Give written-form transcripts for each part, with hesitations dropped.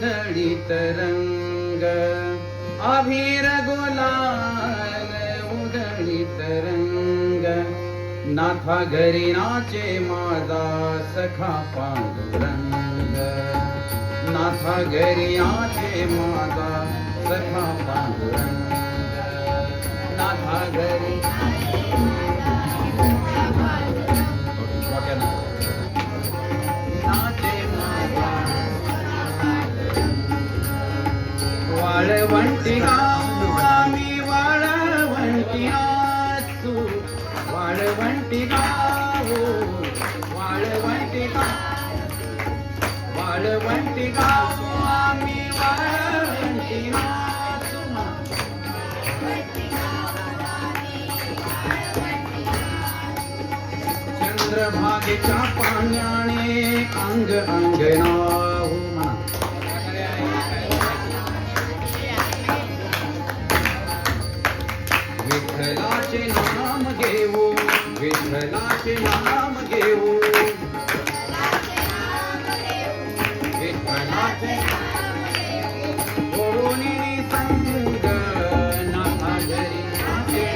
उधळीत रंग अभिर गुलाल उधळीत रंग नाथा घरी नाचे माझा सखा पांडुरंग नाथा घरी नाचे माझा सखा पांडुरंग नाथा घरी वाळवंटी गाव आम्ही वाळवंटी नाचू वाळवंटी गाव वाळवंटी गाव वाळवंटी गाव आम्ही वाळवंटी नाचू चंद्रभागेच्या पाण्याने अंग अंगणाहू विठ्ठलाचे नाम घेऊ विठ्ठलाचे नाम घेऊ विठ्ठलाचे कोणी संग नाथा घरी नाचे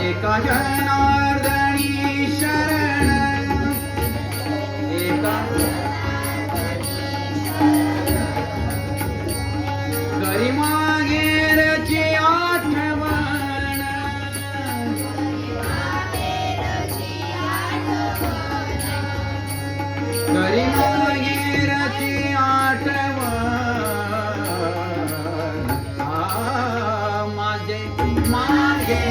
एका जनार्दनी शरण एका घरी मागेरची आठवण घरी मागेरची आठवण माझे मागे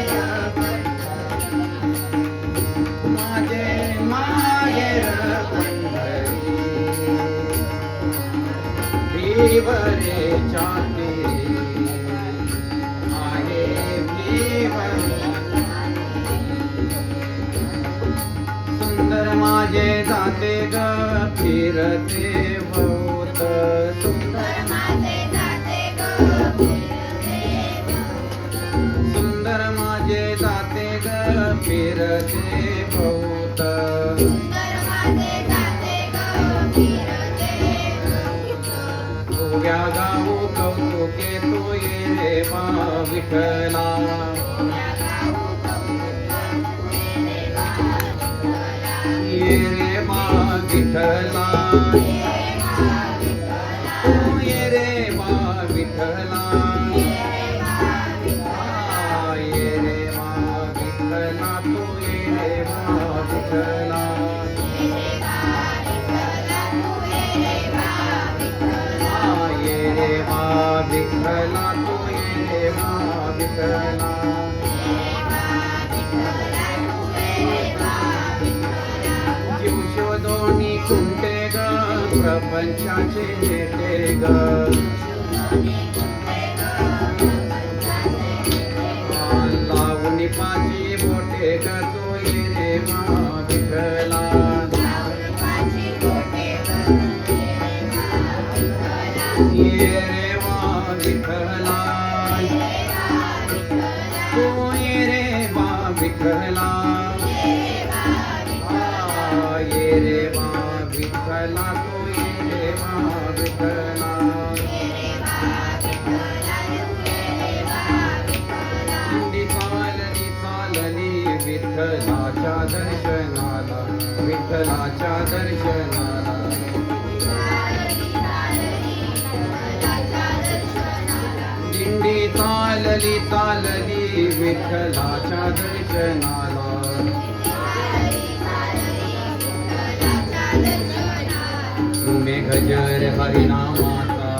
भीवरे चाटे आहे भीवरे सुंदर माझे जाते ग फिरते भोवत सुंदर माझे जाते ग सुंदर माझे जाते ग फिरते भोवत गाऊ कौतुके तो ये रे मा विठ्ठला ये रे मा विठ्ठला ये रे मा विठ्ठला ये रे मा विठ्ठला तो ये रे मा विठ्ठला विठ्ठला तू ये मा विठ्ठला जीव शोधोनी कुंटे ग प्रपंचाचे नेते ग लावणी पाची बोटे ग तू ये मा विठ्ठला ये रे मा विठ्ठला तू ये रे मा विठ्ठला ये रे मा विठ्ठला तू ये रे मा विठ्ठला दिंडी चालली चालली विठ्ठलाच्या दर्शनाला विठ्ठलाच्या दर्शनाला दिंडी चालली चालली विठ्ठलाच्या दर्शनाला तुम्ही गजर हरिनामाचा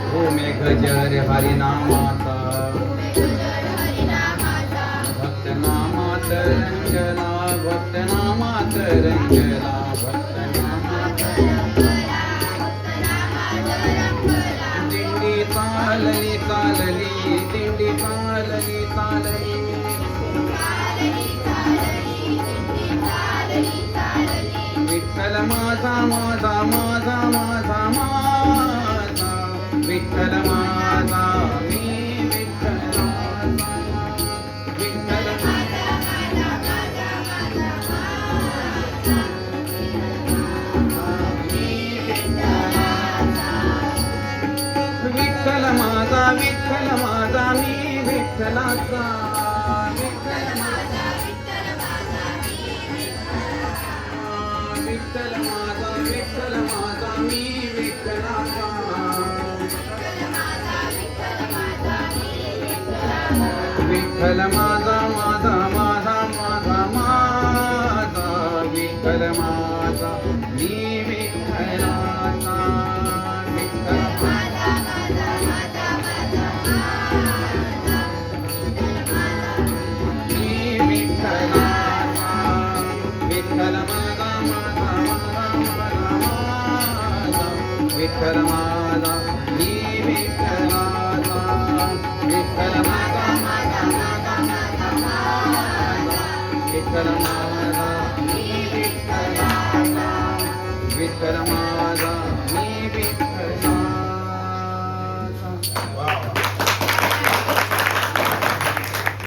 तुम्ही गजर हरिनामाचा भक्त नामात रंगला भक्त नामात रंगला भक्त नामात दिंडी चालली चालली दिंडी चालली चालली विठ्ठल माझा माझा माझा माझा माझा विठ्ठलाचा विठ्ठल माझा मी विठ्ठलाचा विठ्ठल माझा विठ्ठल माझा मी विठ्ठलाचा विठ्ठल माझा मी विठ्ठलाचा विठ्ठल माझा विठ्ठल माझा मी विठ्ठलाचा विठ्ठल माझा